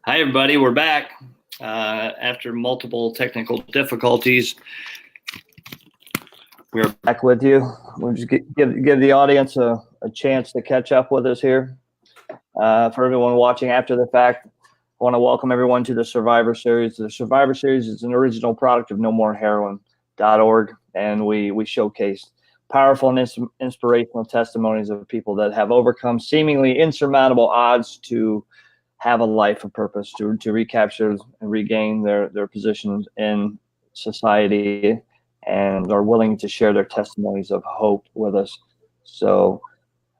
Hi, everybody. We're back after multiple technical difficulties. We're back with you. We'll just give the audience a chance to catch up with us here. For everyone watching after the fact, I want to welcome everyone to the Survivor Series. The Survivor Series is an original product of NoMoreHeroin.org, and we showcase powerful and inspirational testimonies of people that have overcome seemingly insurmountable odds to have a life of purpose, to recapture and regain their positions in society, and are willing to share their testimonies of hope with us. So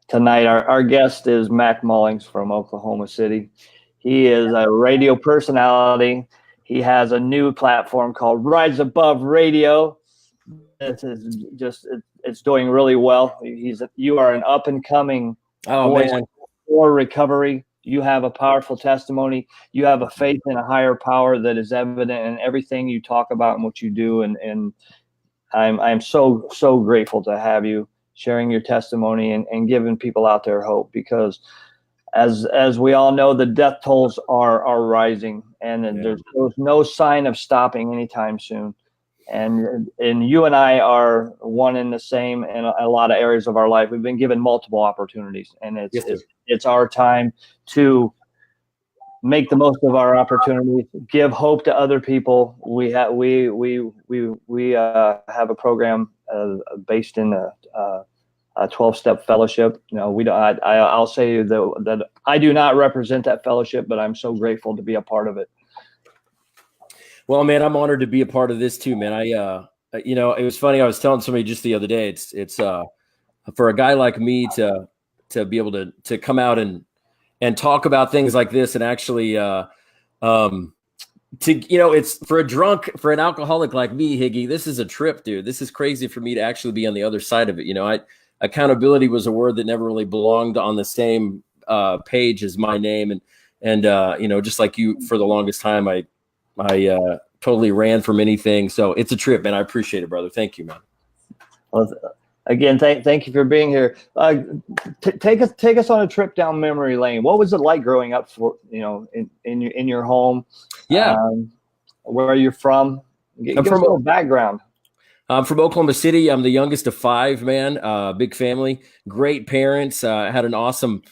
tonight, our guest is Mac Mullings from Oklahoma City. He is a radio personality. He has a new platform called Rise Above Radio. It's doing really well. You are an up and coming voice for recovery. You have a powerful testimony. You have a faith in a higher power that is evident in everything you talk about and what you do. And I'm so grateful to have you sharing your testimony and giving people out there hope, because as we all know, the death tolls are rising, and there's no sign of stopping anytime soon. And you and I are one and the same in a lot of areas of our life. We've been given multiple opportunities, and it's our time to make the most of our opportunities, give hope to other people. We have a program based in a 12-step fellowship. I'll say that I do not represent that fellowship, but I'm so grateful to be a part of it. Well, man, I'm honored to be a part of this too, man. It was funny. I was telling somebody just the other day, it's for a guy like me to be able to come out and talk about things like this, and actually, it's for an alcoholic like me, Higgy, this is a trip, dude. This is crazy for me to actually be on the other side of it. Accountability was a word that never really belonged on the same page as my name. And just like you, for the longest time, I totally ran from anything. So it's a trip, man. I appreciate it, brother. Thank you, man. Well, again, thank you for being here. Take us on a trip down memory lane. What was it like growing up in your home? Yeah. Where are you from? Give us a little background. I'm from Oklahoma City. I'm the youngest of 5, man. Big family, great parents. I had an awesome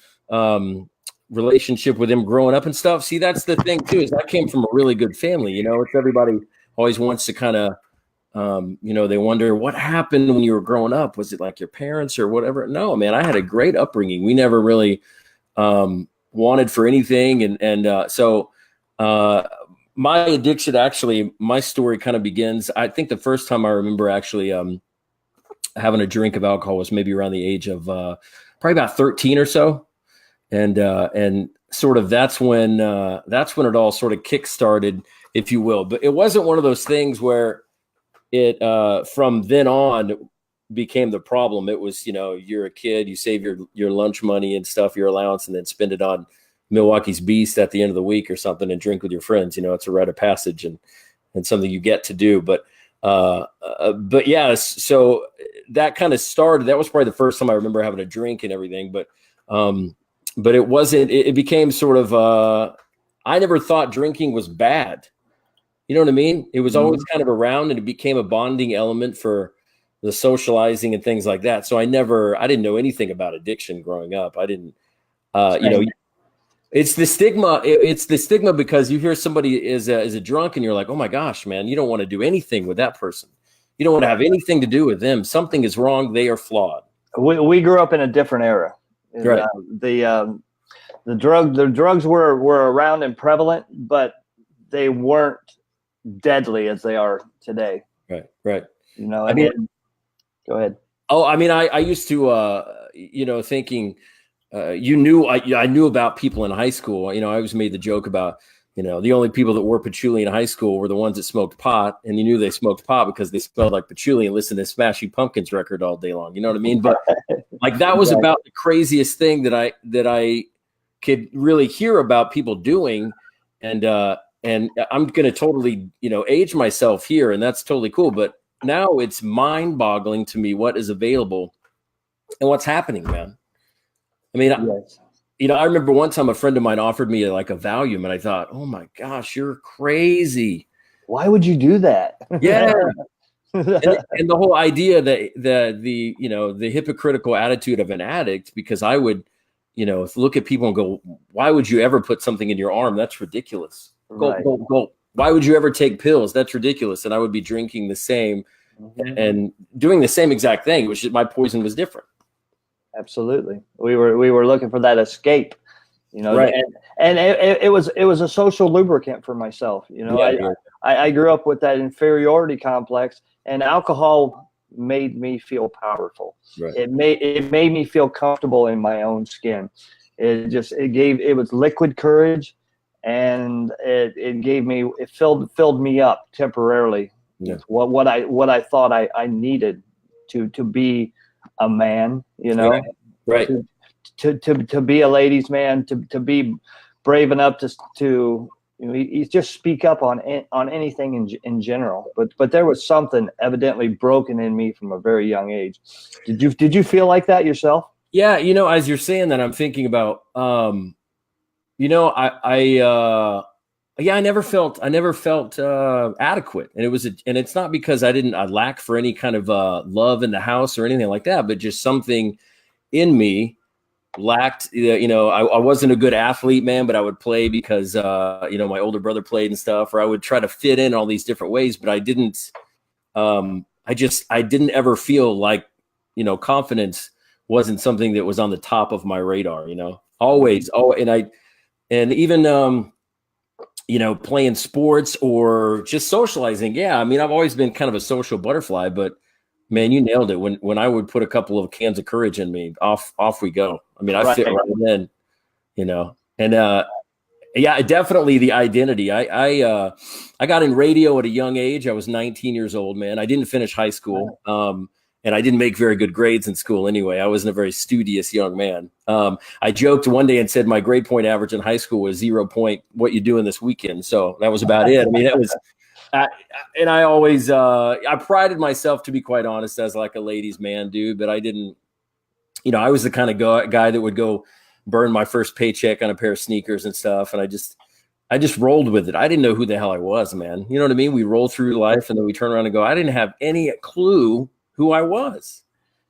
relationship with them growing up and stuff. See, that's the thing too, is I came from a really good family. It's everybody always wants to kind of, they wonder what happened when you were growing up. Was it like your parents or whatever? No, man, I had a great upbringing. We never really wanted for anything. So my addiction, actually, my story kind of begins, I think the first time I remember actually having a drink of alcohol was maybe around the age of probably about 13 or so. And sort of that's when it all sort of kick-started, if you will. But it wasn't one of those things where it from then on became the problem. It was, you're a kid, you save your lunch money and stuff, your allowance, and then spend it on Milwaukee's Beast at the end of the week or something and drink with your friends. It's a rite of passage and something you get to do. But yeah, so that kind of started. That was probably the first time I remember having a drink and everything. But it wasn't. It became sort of. I never thought drinking was bad. You know what I mean? It was always kind of around, and it became a bonding element for the socializing and things like that. So I didn't know anything about addiction growing up. I didn't. It's the stigma. It's the stigma because you hear somebody is a drunk, and you're like, oh my gosh, man, you don't want to do anything with that person. You don't want to have anything to do with them. Something is wrong. They are flawed. We grew up in a different era. Right. The drugs were around and prevalent, but they weren't deadly as they are today. Right. Go ahead. Oh, I used to, thinking, I knew about people in high school. I always made the joke about, the only people that wore patchouli in high school were the ones that smoked pot, and you knew they smoked pot because they smelled like patchouli and listened to Smashing Pumpkins record all day long. You know what I mean? But like that was about the craziest thing that I could really hear about people doing, and I'm going to totally, age myself here, and that's totally cool. But now it's mind-boggling to me what is available and what's happening, man. Yes. I remember one time a friend of mine offered me like a Valium, and I thought, oh my gosh, you're crazy. Why would you do that? Yeah. And the whole idea that the hypocritical attitude of an addict, because I would, look at people and go, why would you ever put something in your arm? That's ridiculous. Right. Go. Why would you ever take pills? That's ridiculous. And I would be drinking the same and doing the same exact thing, which is my poison was different. Absolutely. We were looking for that escape, Right. and it was a social lubricant for myself. I grew up with that inferiority complex, and alcohol made me feel powerful. Right. It made me feel comfortable in my own skin. It was liquid courage, and it filled me up temporarily. Yeah. With what I thought I needed to be a man, Right. To be a ladies' man, to be brave enough to you just speak up on anything in general. But there was something evidently broken in me from a very young age. Did you feel like that yourself? Yeah, as you're saying that, I'm thinking about, I never felt adequate, and it's not because I lack for any kind of love in the house or anything like that, but just something in me lacked. I wasn't a good athlete, man, but I would play because my older brother played and stuff, or I would try to fit in all these different ways, but I didn't. I didn't ever feel like confidence wasn't something that was on the top of my radar. Always. Oh, and even playing sports or just socializing. Yeah. I mean, I've always been kind of a social butterfly, but man, you nailed it. When I would put a couple of cans of courage in me, off we go. I mean, I fit right in, and yeah, definitely the identity. I got in radio at a young age. I was 19 years old, man. I didn't finish high school. And I didn't make very good grades in school anyway. I wasn't a very studious young man. I joked one day and said my grade point average in high school was 0 point. What you doing this weekend? So that was about it. I mean, that was, and I always, I prided myself, to be quite honest, as like a ladies' man, dude. But I didn't, I was the kind of guy that would go burn my first paycheck on a pair of sneakers and stuff. And I just rolled with it. I didn't know who the hell I was, man. You know what I mean? We roll through life and then we turn around and go, I didn't have any clue who I was.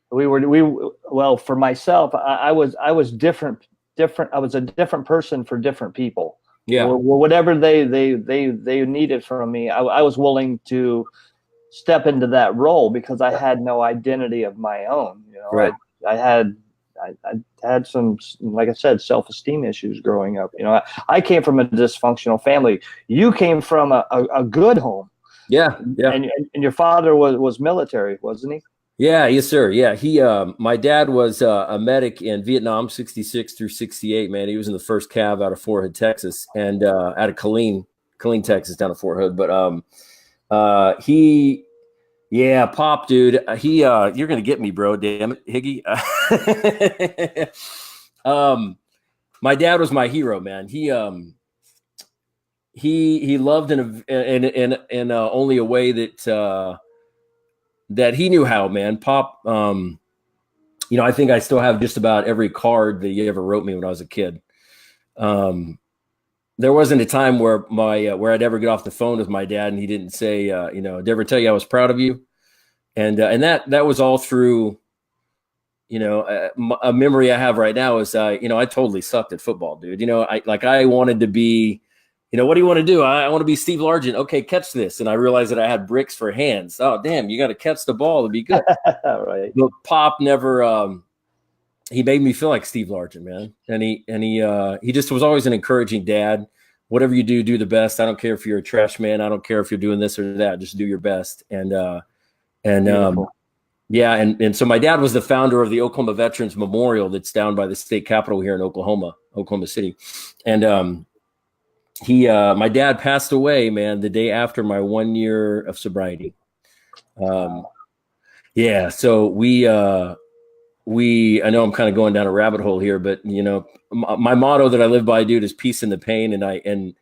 Well, for myself, I was different. I was a different person for different people. Yeah. Whatever they needed from me, I was willing to step into that role because I had no identity of my own. Right. I had some, like I said, self-esteem issues growing up. I came from a dysfunctional family. You came from a good home. Yeah. And your father was military, wasn't he? Yeah, yes, sir. Yeah, my dad was a medic in Vietnam, 66 through 68, man. He was in the first Cav out of Fort Hood, Texas, and out of Killeen, Texas, down to Fort Hood. But Pop, dude, you're going to get me, bro. Damn it, Higgy. My dad was my hero, man. He loved in only a way that he knew how, man. Pop, I think I still have just about every card that he ever wrote me when I was a kid. There wasn't a time where where I'd ever get off the phone with my dad and he didn't say, did I ever tell you I was proud of you? And that was all through, a memory I have right now is, I totally sucked at football, dude. I wanted to be, what do you want to do? I want to be Steve Largent. Okay, catch this. And I realized that I had bricks for hands. Oh, damn, you got to catch the ball to be good. Right. But Pop never, he made me feel like Steve Largent, man. And he just was always an encouraging dad. Whatever you do, do the best. I don't care if you're a trash man. I don't care if you're doing this or that. Just do your best. And so my dad was the founder of the Oklahoma Veterans Memorial that's down by the state capitol here in Oklahoma City. And my dad passed away, man, the day after my 1 year of sobriety. So I know I'm kind of going down a rabbit hole here, but my motto that I live by, dude, is peace in the pain. And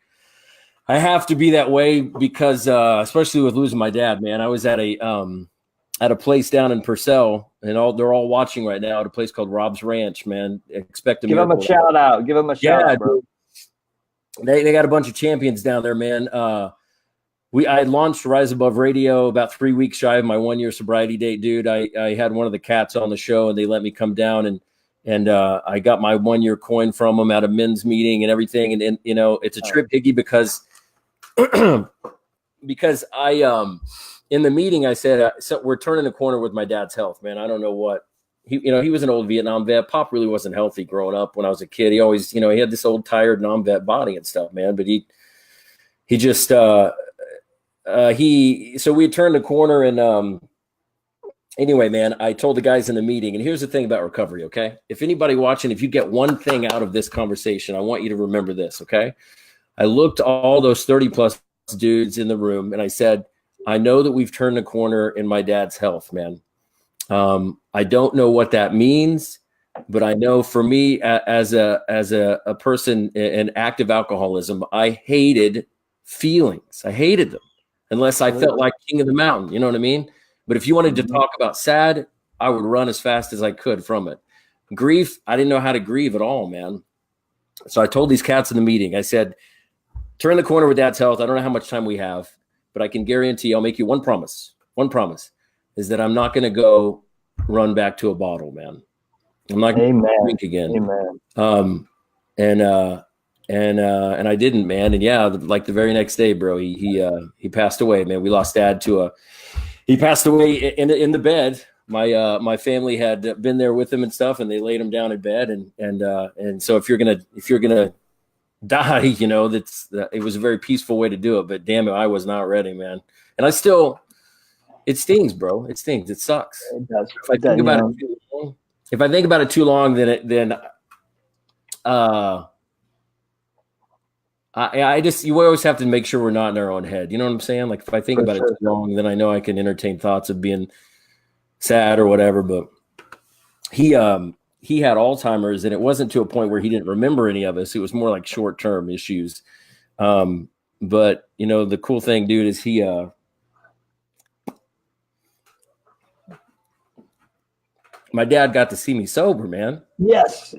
I have to be that way because, especially with losing my dad, man, I was at at a place down in Purcell, and they're all watching right now at a place called Rob's Ranch, man. Expect a Give them a shout out. Give them a shout out, bro. They got a bunch of champions down there, man. I launched Rise Above Radio about 3 weeks shy of my 1 year sobriety date, dude. I had one of the cats on the show, and they let me come down, and I got my 1 year coin from them at a men's meeting and everything. And you know, it's a trip, Higgy, because because I in the meeting I said, so we're turning the corner with my dad's health, man. I don't know what he was an old Vietnam vet. Pop really wasn't healthy growing up when I was a kid. He always, he had this old tired non-vet body and stuff, man. But he just so we turned the corner, and anyway, man, I told the guys in the meeting, and here's the thing about recovery, okay? If anybody watching, if you get one thing out of this conversation, I want you to remember this, okay? I looked all those 30 plus dudes in the room, and I said, I know that we've turned the corner in my dad's health, man. I don't know what that means, but I know for me as a person in active alcoholism, I hated feelings. I hated them unless I felt like king of the mountain. You know what I mean? But if you wanted to talk about sad, I would run as fast as I could from it. Grief, I didn't know how to grieve at all, man. So I told these cats in the meeting, I said, turn the corner with dad's health. I don't know how much time we have, but I can guarantee I'll make you one promise. One promise is that I'm not going to go run back to a bottle, man. I'm not going to drink again. Amen. And I didn't, man. And yeah, like the very next day, bro, he passed away, man. We lost dad he passed away in the bed. My family had been there with him and stuff, and they laid him down in bed. And so if you're gonna die, it was a very peaceful way to do it. But damn it, I was not ready, man. And it stings, bro. It stings. It sucks. It does. If I think about it too long, then you always have to make sure we're not in our own head. You know what I'm saying? Like if I think about it too long, then I know I can entertain thoughts of being sad or whatever. But he had Alzheimer's, and it wasn't to a point where he didn't remember any of us. It was more like short-term issues. But the cool thing, dude, is my dad got to see me sober, man. Yes.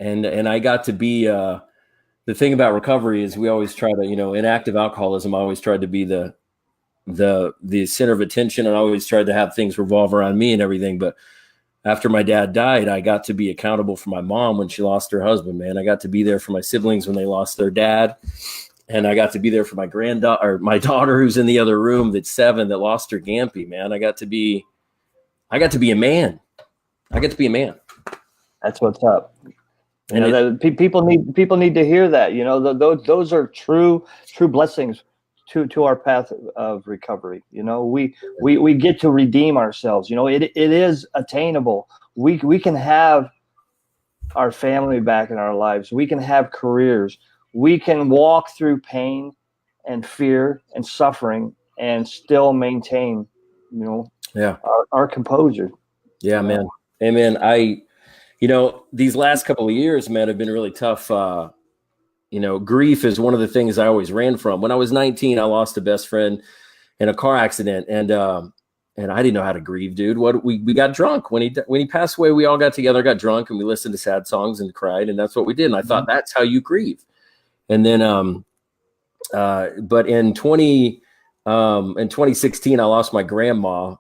And I got to be the thing about recovery is we always try to, in active alcoholism, I always tried to be the center of attention, and I always tried to have things revolve around me and everything. But after my dad died, I got to be accountable for my mom when she lost her husband, man. I got to be there for my siblings when they lost their dad. And I got to be there for my my daughter who's in the other room that's 7 that lost her Gampy, man. I got to be a man. That's what's up. People need to hear that. Those are true blessings to our path of recovery. We get to redeem ourselves. It is attainable. We can have our family back in our lives. We can have careers. We can walk through pain and fear and suffering and still maintain, our composure. Yeah, man. Amen. These last couple of years, man, have been really tough. Grief is one of the things I always ran from. When I was 19, I lost a best friend in a car accident, and I didn't know how to grieve, dude. We got drunk when he passed away. We all got together, got drunk, and we listened to sad songs and cried, and that's what we did. And I thought that's how you grieve. And then, but in 2016, I lost my grandma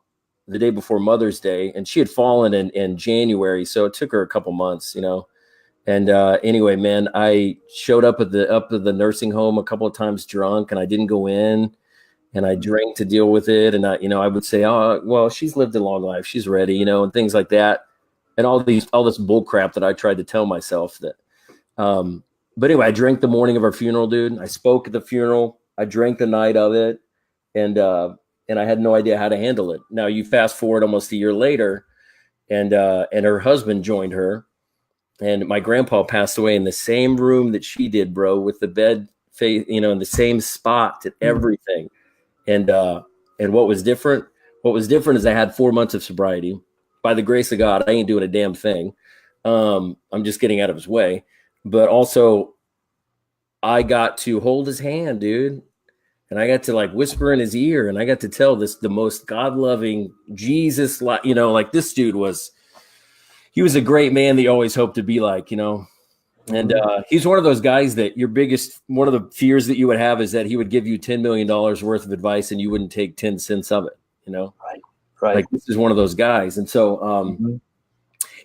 the day before Mother's Day, and she had fallen in January, so it took her a couple months, And anyway, man, I showed up at the nursing home a couple of times drunk, and I didn't go in, and I drank to deal with it. And I would say, oh, well, she's lived a long life, she's ready, and things like that, and all this bull crap that I tried to tell myself that. But anyway, I drank the morning of her funeral, dude. I spoke at the funeral. I drank the night of it, and I had no idea how to handle it. Now you fast forward almost a year later, and her husband joined her, and my grandpa passed away in the same room that she did, bro, with the bed, in the same spot and everything. And what was different? What was different is I had 4 months of sobriety. By the grace of God, I ain't doing a damn thing. I'm just getting out of his way. But also, I got to hold his hand, dude. and I got to like whisper in his ear, and I got to tell the most God-loving Jesus, like this dude he was a great man that you always hoped to be like, and he's one of those guys that one of the fears that you would have is that he would give you $10 million worth of advice and you wouldn't take 10 cents of it, Right. Like this is one of those guys. And so,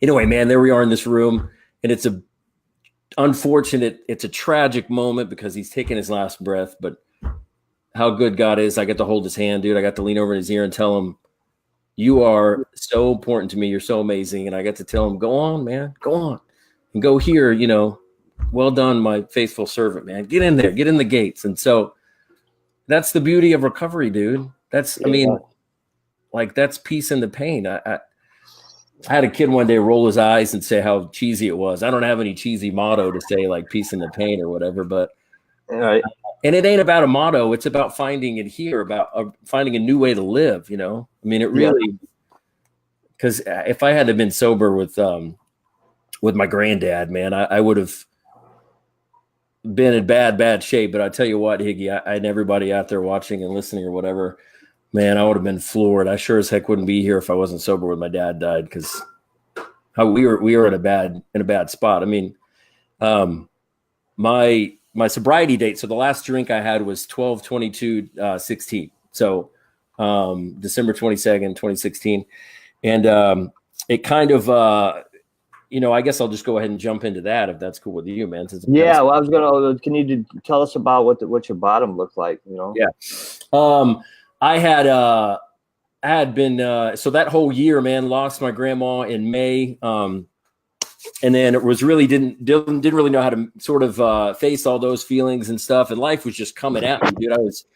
anyway, man, there we are in this room, and it's a tragic moment because he's taking his last breath, but how good God is. I got to hold his hand, dude. I got to lean over in his ear and tell him, you are so important to me. You're so amazing. And I got to tell him, go on, man, go on and go here. Well done, my faithful servant, man. Get in there, get in the gates. And so that's the beauty of recovery, dude. That's peace in the pain. I had a kid one day roll his eyes and say how cheesy it was. I don't have any cheesy motto to say like peace in the pain or whatever, but and it ain't about a motto. It's about finding it here, about finding a new way to live. It really, because if I had to been sober with my granddad, man, I would have been in bad shape. But I tell you what, Higgy, and everybody out there watching and listening or whatever, man, I would have been floored. I sure as heck wouldn't be here if I wasn't sober when my dad died, because we were in a bad spot. I mean, my sobriety date. So the last drink I had was 12/22/16. So December 22nd, 2016. And it kind of, I guess I'll just go ahead and jump into that if that's cool with you, man. Yeah, well, can you tell us about what your bottom looked like? Yeah. I had been, so that whole year, man, lost my grandma in May. And then it was really didn't really know how to sort of face all those feelings and stuff. And life was just coming at me, dude. I was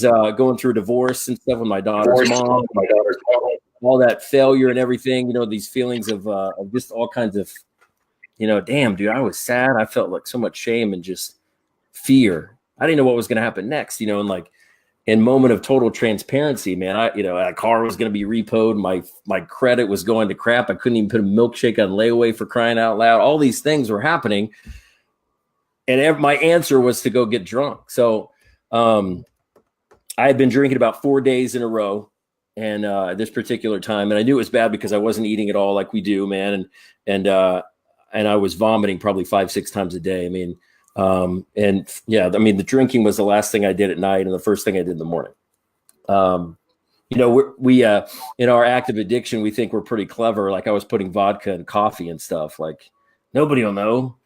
going through a divorce and stuff with my daughter's mom, all that failure and everything, these feelings of just all kinds of, damn, dude, I was sad. I felt like so much shame and just fear. I didn't know what was going to happen next, and like in moment of total transparency, man, a car was going to be repoed. My credit was going to crap. I couldn't even put a milkshake on layaway, for crying out loud. All these things were happening. And my answer was to go get drunk. So I had been drinking about 4 days in a row, and this particular time, and I knew it was bad because I wasn't eating at all like we do, man. And I was vomiting probably 5-6 times a day. I mean, the drinking was the last thing I did at night and the first thing I did in the morning. We in our active addiction, we think we're pretty clever. Like I was putting vodka in coffee and stuff. Like nobody will know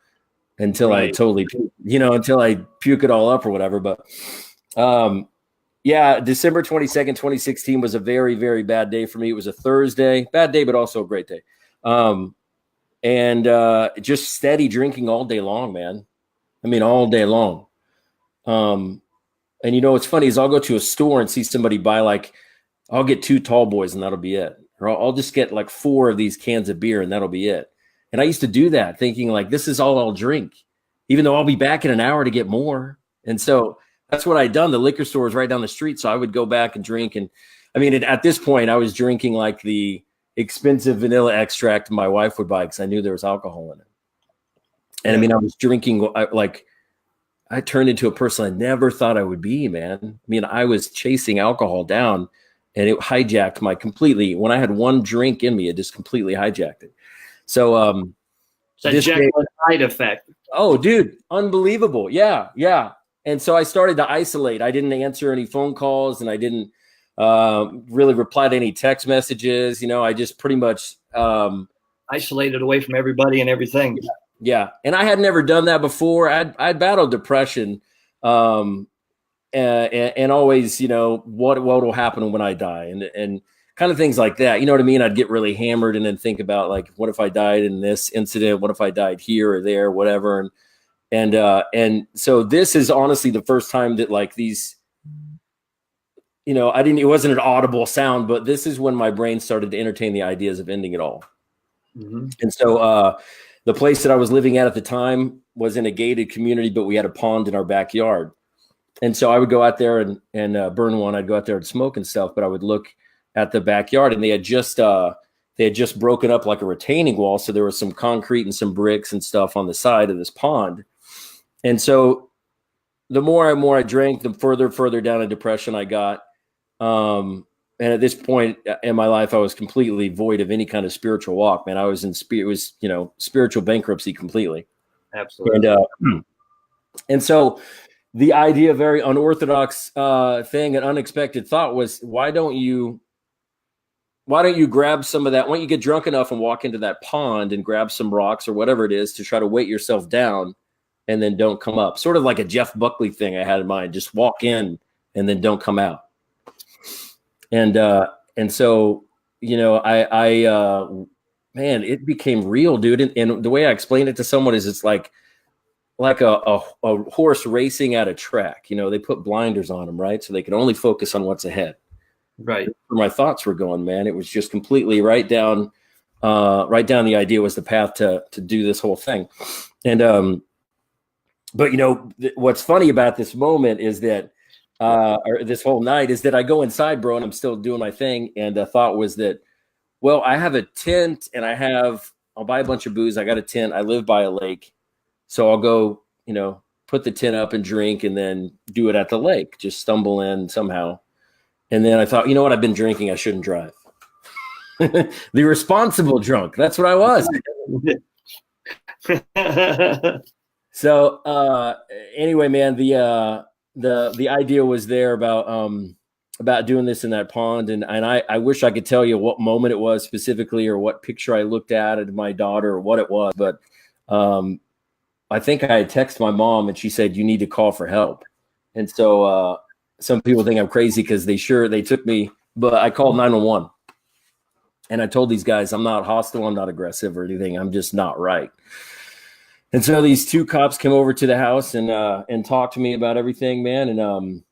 until I totally, until I puke it all up or whatever. But December 22nd, 2016 was a very, very bad day for me. It was a Thursday, bad day, but also a great day. Just steady drinking all day long, man. I mean, all day long. And what's funny is I'll go to a store and see somebody buy I'll get 2 tall boys and that'll be it. Or I'll just get 4 of these cans of beer and that'll be it. And I used to do that thinking this is all I'll drink, even though I'll be back in an hour to get more. And so that's what I'd done. The liquor store was right down the street. So I would go back and drink. And I mean, at this point I was drinking the expensive vanilla extract my wife would buy because I knew there was alcohol in it. And I mean, I was drinking, I turned into a person I never thought I would be, man. I mean, I was chasing alcohol down and it hijacked when I had one drink in me, it just completely hijacked it. So, it's a Jekyll and Hyde effect. Oh, dude, unbelievable. Yeah. Yeah. And so I started to isolate. I didn't answer any phone calls and I didn't really reply to any text messages. I just pretty much isolated away from everybody and everything. Yeah. And I had never done that before. I'd battled depression and always, what will happen when I die and kind of things like that. You know what I mean? I'd get really hammered and then think about what if I died in this incident? What if I died here or there, whatever. And so this is honestly the first time that these, it wasn't an audible sound, but this is when my brain started to entertain the ideas of ending it all. Mm-hmm. And so, the place that I was living at the time was in a gated community, but we had a pond in our backyard. And so I would go out there and burn one. I'd go out there and smoke and stuff, but I would look at the backyard and they had just broken up a retaining wall. So there was some concrete and some bricks and stuff on the side of this pond. And so the more and more I drank, the further down in depression I got. And at this point in my life, I was completely void of any kind of spiritual walk, man. I was it was, spiritual bankruptcy completely. Absolutely. And so the idea, very unorthodox thing, an unexpected thought was, why don't you grab some of that? Why don't you get drunk enough and walk into that pond and grab some rocks or whatever it is to try to weight yourself down and then don't come up? Sort of like a Jeff Buckley thing I had in mind. Just walk in and then don't come out. And so, man, it became real, dude. And the way I explained it to someone is it's like a horse racing at a track. They put blinders on them, right? So they can only focus on what's ahead. Right. Where my thoughts were going, man. It was just completely right down the idea was the path to do this whole thing. And, but what's funny about this moment is that, or this whole night is that I go inside, bro, and I'm still doing my thing. And the thought was that, well, I have a tent and I'll buy a bunch of booze. I got a tent. I live by a lake. So I'll go, put the tent up and drink and then do it at the lake, just stumble in somehow. And then I thought, you know what? I've been drinking. I shouldn't drive. The responsible drunk. That's what I was. So anyway, man, the idea was there about doing this in that pond. And I wish I could tell you what moment it was specifically or what picture I looked at of my daughter or what it was. But I think I had texted my mom and she said, you need to call for help. And so some people think I'm crazy because they took me, but I called 911 and I told these guys, I'm not hostile. I'm not aggressive or anything. I'm just not right. And so these two cops came over to the house and talked to me about everything, man. And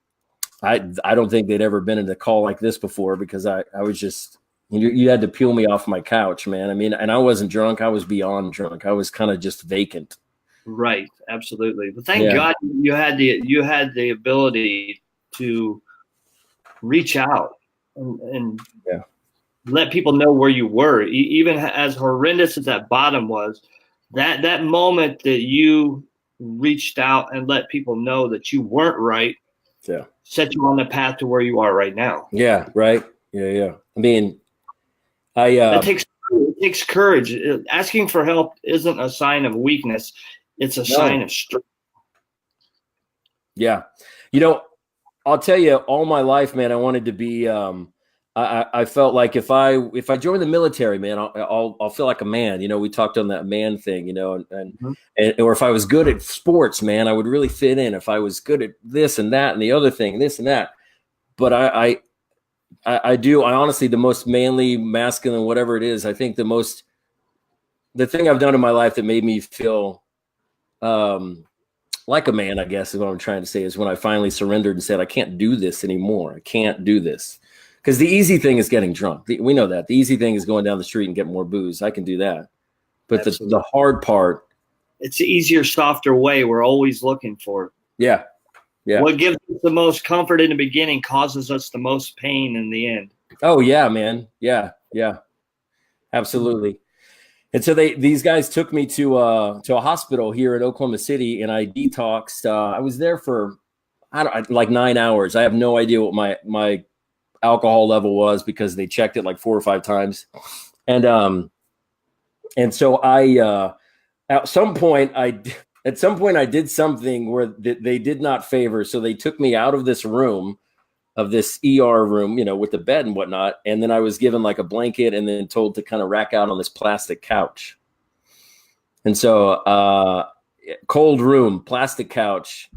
I don't think they'd ever been in a call like this before because I was just, you had to peel me off my couch, man. I mean, and I wasn't drunk. I was beyond drunk. I was kind of just vacant. Right. Absolutely. But thank God you had the ability to reach out and let people know where you were, even as horrendous as that bottom was. That moment that you reached out and let people know that you weren't right, set you on the path to where you are right now. Yeah, right. Yeah. I mean, it takes courage. Asking for help isn't a sign of weakness; it's a sign of strength. Yeah, I'll tell you, all my life, man, I wanted to be. I felt like if I join the military, man, I'll feel like a man. We talked on that man thing, and or if I was good at sports, man, I would really fit in. If I was good at this and that and the other thing, this and that. But I honestly, the most manly, masculine, whatever it is, I think the thing I've done in my life that made me feel like a man, I guess is what I'm trying to say, is when I finally surrendered and said, I can't do this anymore. I can't do this. Because the easy thing is getting drunk. We know that. The easy thing is going down the street and getting more booze. I can do that. But the hard part. It's the easier, softer way we're always looking for. Yeah. What gives us the most comfort in the beginning causes us the most pain in the end. Oh, yeah, man. Yeah. Absolutely. And so these guys took me to a hospital here in Oklahoma City, and I detoxed. I was there for like 9 hours. I have no idea what my alcohol level was because they checked it like 4 or 5 times. And so at some point I did something where they did not favor. So they took me out of this room, of this ER room, with the bed and whatnot. And then I was given like a blanket and then told to kind of rack out on this plastic couch. And so cold room, plastic couch.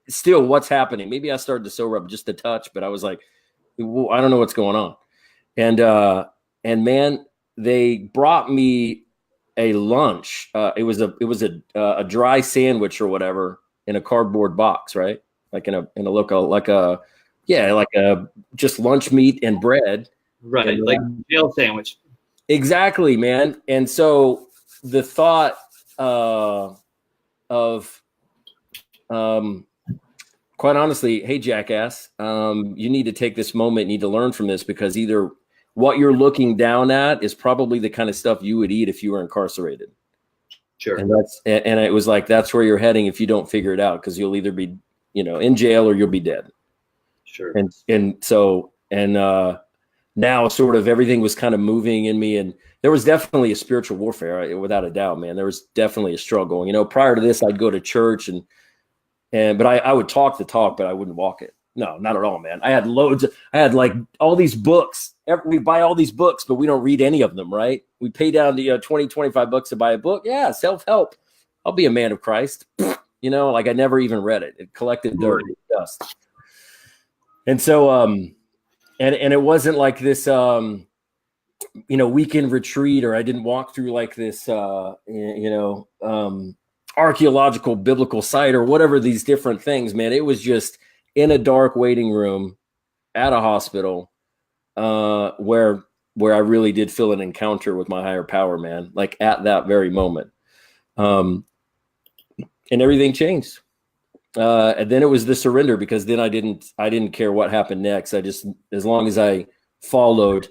Still, what's happening? Maybe I started to sober up just a touch, but I was like, I don't know what's going on. And man, they brought me a lunch. It was a dry sandwich or whatever in a cardboard box, right? Like in a local, like a just lunch meat and bread. Right. And, like a jail sandwich. Exactly, man. And so the thought of quite honestly, hey, jackass, you need to take this moment, need to learn from this, because either what you're looking down at is probably the kind of stuff you would eat if you were incarcerated. Sure. And it was like, that's where you're heading if you don't figure it out, because you'll either be, in jail or you'll be dead. Sure. Now sort of everything was kind of moving in me, and there was definitely a spiritual warfare, without a doubt, man. There was definitely a struggle. Prior to this, I'd go to church but I would talk the talk, but I wouldn't walk it. No, not at all, man. I had like all these books. We buy all these books, but we don't read any of them, right? We pay down the $20, $25 to buy a book. Yeah, self-help. I'll be a man of Christ. Like I never even read it. It collected dirt, dust. And so, and it wasn't like this, weekend retreat, or I didn't walk through like this, archaeological biblical site or whatever, these different things, man. It was just in a dark waiting room at a hospital, where I really did feel an encounter with my higher power, man, like at that very moment. And everything changed. And then it was the surrender, because then I didn't care what happened next. As long as I followed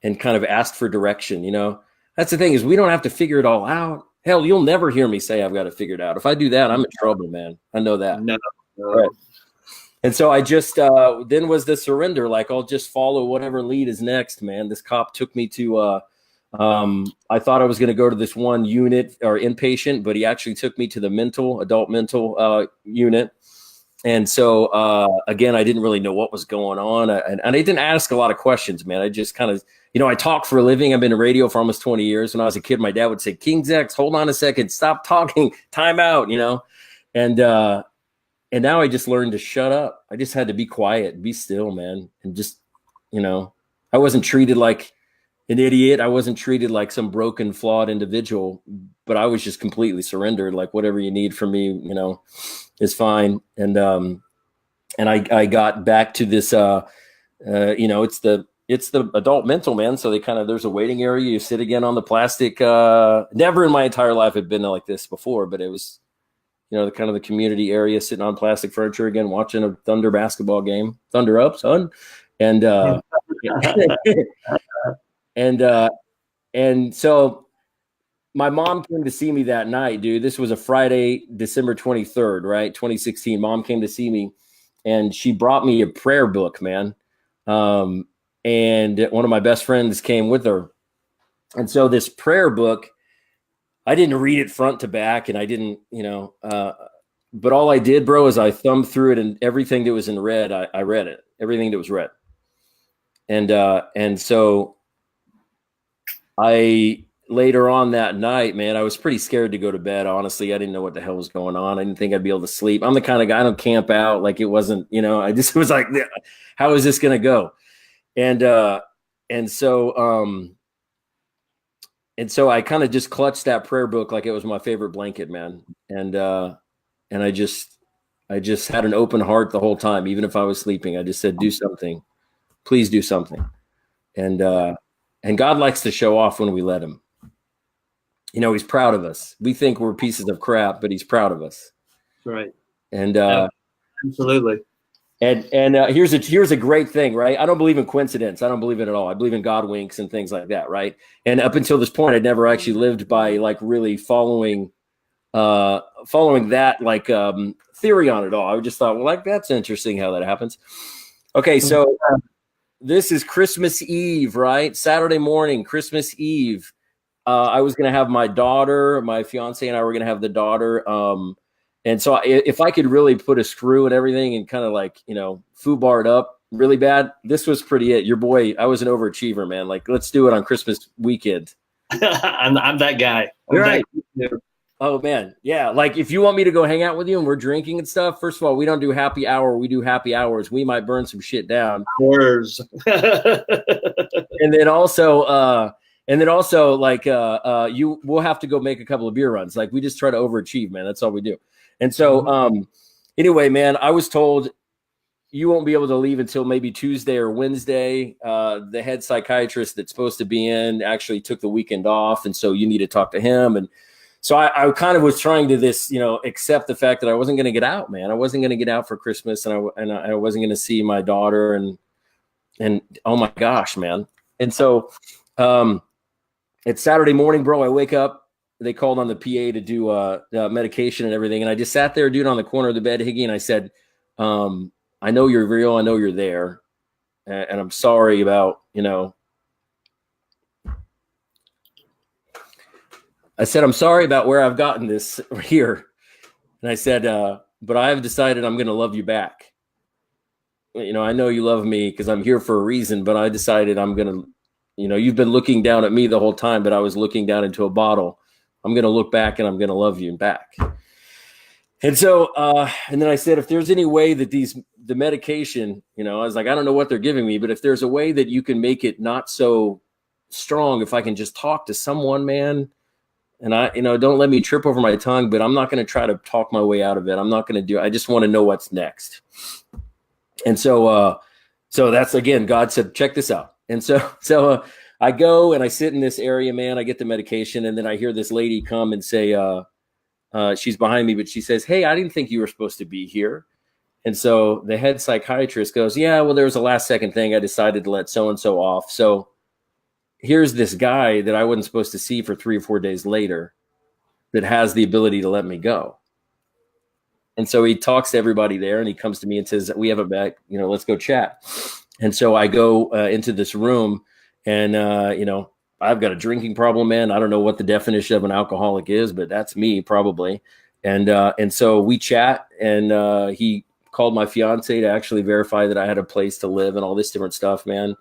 and kind of asked for direction, that's the thing, is we don't have to figure it all out. Hell, you'll never hear me say I've got it figured out. If I do that, I'm in trouble, man. I know that. No. Right. And so I just, then was the surrender. Like, I'll just follow whatever lead is next, man. This cop took me to, I thought I was going to go to this one unit or inpatient, but he actually took me to the adult mental unit. And so, again, I didn't really know what was going on. And I didn't ask a lot of questions, man. I just kind of, I talk for a living. I've been in radio for almost 20 years. When I was a kid, my dad would say, King's X, hold on a second, stop talking, time out, And now I just learned to shut up. I just had to be quiet, be still, man. And just, I wasn't treated like an idiot. I wasn't treated like some broken, flawed individual, but I was just completely surrendered. Like, whatever you need from me, is fine. And I got back to this, it's the adult mental, man. So there's a waiting area. You sit again on the plastic. Never in my entire life had been like this before, but it was, the kind of the community area, sitting on plastic furniture again, watching a Thunder basketball game. Thunder up, son. And and so my mom came to see me that night, dude. This was a Friday, December 23rd, right? 2016. Mom came to see me, and she brought me a prayer book, man. And one of my best friends came with her. And so this prayer book, I didn't read it front to back, and I didn't, but all I did, bro, is I thumbed through it, and everything that was in red, I read it, everything that was red. And so later on that night, man, I was pretty scared to go to bed. Honestly, I didn't know what the hell was going on. I didn't think I'd be able to sleep. I'm the kind of guy, I don't camp out. Like, it wasn't, I just was like, how is this going to go? And so I kind of just clutched that prayer book like it was my favorite blanket, man. And I just had an open heart the whole time. Even if I was sleeping, I just said, do something, please do something. And God likes to show off when we let him. He's proud of us. We think we're pieces of crap, but he's proud of us. Right. And absolutely. And here's a great thing, right? I don't believe in coincidence. I don't believe it at all. I believe in God winks and things like that, right? And up until this point, I'd never actually lived by like really following that like theory on it all. I just thought, well, like, that's interesting how that happens. Okay, so this is Christmas Eve, right? Saturday morning, Christmas Eve. I was going to have my daughter, my fiance and I were going to have the daughter. And so if I could really put a screw and everything and kind of like, foobar it up really bad, this was pretty it. Your boy, I was an overachiever, man. Like, let's do it on Christmas weekend. I'm that guy. Right. Oh, man. Yeah. Like, if you want me to go hang out with you and we're drinking and stuff, first of all, we don't do happy hour. We do happy hours. We might burn some shit down. Hours. And then also, like, we'll have to go make a couple of beer runs. Like, we just try to overachieve, man. That's all we do. And so, anyway, man, I was told you won't be able to leave until maybe Tuesday or Wednesday. The head psychiatrist that's supposed to be in actually took the weekend off. And so you need to talk to him. And so I kind of was trying to accept the fact that I wasn't going to get out, man. I wasn't going to get out for Christmas, and I wasn't going to see my daughter, and oh my gosh, man. And so, it's Saturday morning, bro. I wake up they called on the PA to do medication and everything. And I just sat there, dude, on the corner of the bed, Higgy, and I said, I know you're real. I know you're there. And I'm sorry about, I said, I'm sorry about where I've gotten this here. And I said, but I have decided I'm going to love you back. I know you love me because I'm here for a reason, but I decided I'm going to, you've been looking down at me the whole time, but I was looking down into a bottle. I'm going to look back and I'm going to love you back. And so, and then I said, if there's any way that the medication, I was like, I don't know what they're giving me, but if there's a way that you can make it not so strong, if I can just talk to someone, man, and don't let me trip over my tongue, but I'm not going to try to talk my way out of it. I'm not going to do it. I just want to know what's next. And so that's, again, God said, check this out. And so I go and I sit in this area, man, I get the medication. And then I hear this lady come and say, she's behind me, but she says, hey, I didn't think you were supposed to be here. And so the head psychiatrist goes, yeah, well, there was a last second thing. I decided to let so-and-so off. So here's this guy that I wasn't supposed to see for 3 or 4 days later that has the ability to let me go. And so he talks to everybody there and he comes to me and says, we have a back, let's go chat. And so I go into this room and, I've got a drinking problem, man. I don't know what the definition of an alcoholic is, but that's me probably. And so we chat and he called my fiance to actually verify that I had a place to live and all this different stuff, man.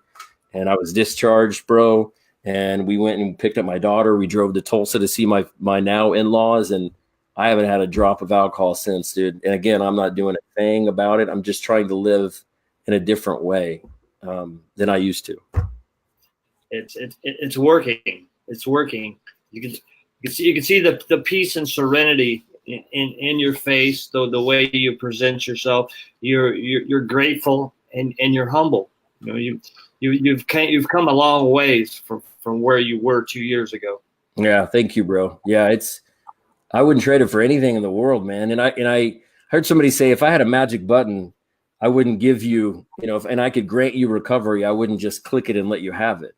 And I was discharged, bro. And we went and picked up my daughter. We drove to Tulsa to see my now in-laws. And I haven't had a drop of alcohol since, dude. And again, I'm not doing a thing about it. I'm just trying to live in a different way than I used to. It's working. It's working. You can see the peace and serenity in your face, the way you present yourself. You're grateful and you're humble. You've come a long ways from where you were 2 years ago. Yeah, thank you, bro. Yeah, I wouldn't trade it for anything in the world, man. And I heard somebody say, if I had a magic button, I wouldn't give you, and I could grant you recovery, I wouldn't just click it and let you have it.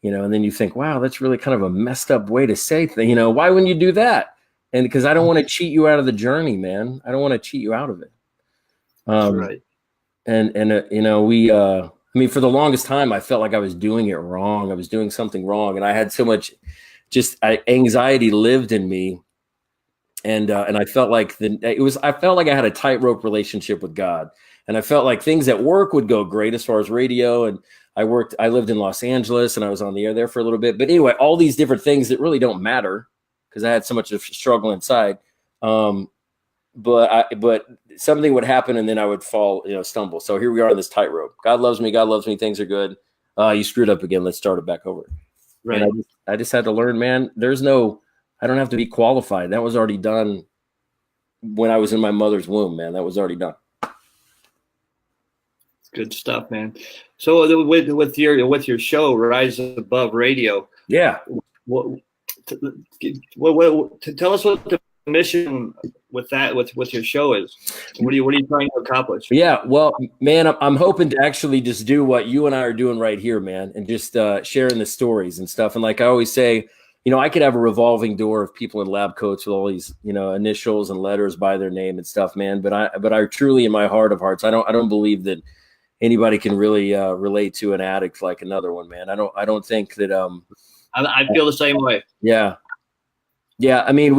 And then you think, wow, that's really kind of a messed up way to say things. Why wouldn't you do that? And because I don't want to cheat you out of the journey, man. I don't want to cheat you out of it. That's right. And for the longest time, I felt like I was doing it wrong. I was doing something wrong. And I had so much anxiety lived in me. And I felt like I felt like I had a tightrope relationship with God. And I felt like things at work would go great as far as radio. And I lived in Los Angeles and I was on the air there for a little bit. But anyway, all these different things that really don't matter because I had so much of struggle inside. But something would happen and then I would fall, stumble. So here we are on this tightrope. God loves me. Things are good. You screwed up again. Let's start it back over. Right. And I just had to learn, man, I don't have to be qualified. That was already done when I was in my mother's womb, man. That was already done. Good stuff, man. So with your show, Rise Above Radio. Yeah. Tell us what the mission with your show is. What are you trying to accomplish? Yeah, well, man, I'm hoping to actually just do what you and I are doing right here, man, and just sharing the stories and stuff. And like I always say, I could have a revolving door of people in lab coats with all these, initials and letters by their name and stuff, man. But I truly, in my heart of hearts, I don't believe that anybody can really relate to an addict like another one, man. I don't think that. I feel the same way. Yeah. I mean,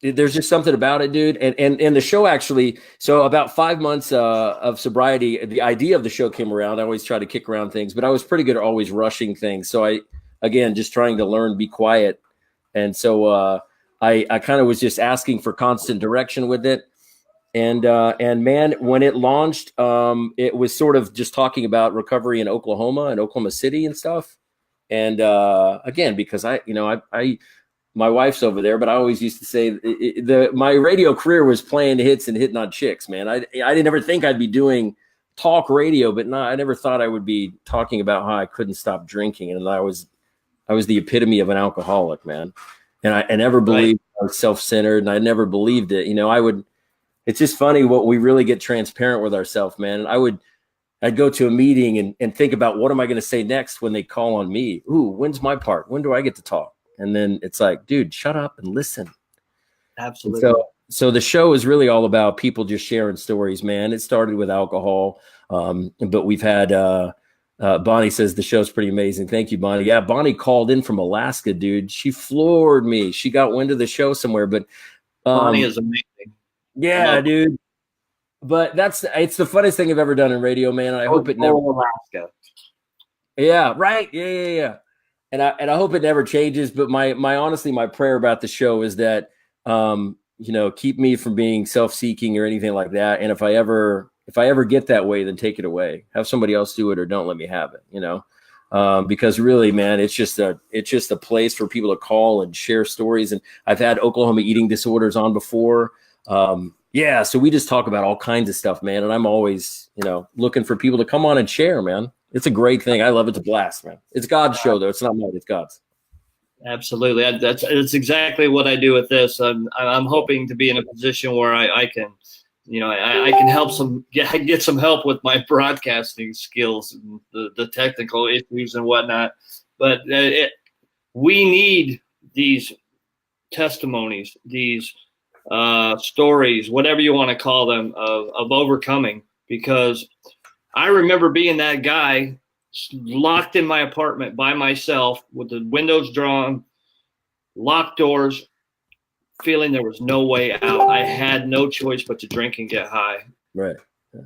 there's just something about it, dude. And the show actually, so about 5 months of sobriety, the idea of the show came around. I always try to kick around things, but I was pretty good at always rushing things. So again, just trying to learn, be quiet. And so I kind of was just asking for constant direction with it. And man, when it launched, it was sort of just talking about recovery in Oklahoma and Oklahoma City and stuff. And again, because my wife's over there, but I always used to say my radio career was playing hits and hitting on chicks, man. I didn't ever think I'd be doing talk radio, but I never thought I would be talking about how I couldn't stop drinking. And I was the epitome of an alcoholic, man. And I never believed I was self-centered, and I never believed it. It's just funny what we really get transparent with ourselves, man. And I'd go to a meeting and think about what am I going to say next when they call on me? Ooh, when's my part? When do I get to talk? And then it's like, dude, shut up and listen. Absolutely. And so the show is really all about people just sharing stories, man. It started with alcohol. But we've had, Bonnie says the show's pretty amazing. Thank you, Bonnie. Yeah. Bonnie called in from Alaska, dude. She floored me. She got wind of the show somewhere, but, Bonnie is amazing. Yeah, dude. But it's the funniest thing I've ever done in radio, man. And I hope it never. Alaska. Yeah, right. Yeah. And I hope it never changes. But honestly, my prayer about the show is that, keep me from being self-seeking or anything like that. And if I ever get that way, then take it away. Have somebody else do it, or don't let me have it. Because really, man, it's just a place for people to call and share stories. And I've had Oklahoma eating disorders on before. So we just talk about all kinds of stuff, man. And I'm always, looking for people to come on and share, man. It's a great thing. I love it. It's a blast, man. It's God's show, though. It's not mine. It's God's. Absolutely. That's exactly what I do with this. I'm hoping to be in a position where I can, I can help get some help with my broadcasting skills and the technical issues and whatnot. But we need these testimonies, these stories, whatever you want to call them, of overcoming, because I remember being that guy locked in my apartment by myself with the windows drawn, locked doors, feeling there was no way out. I had no choice but to drink and get high. Right. Yeah.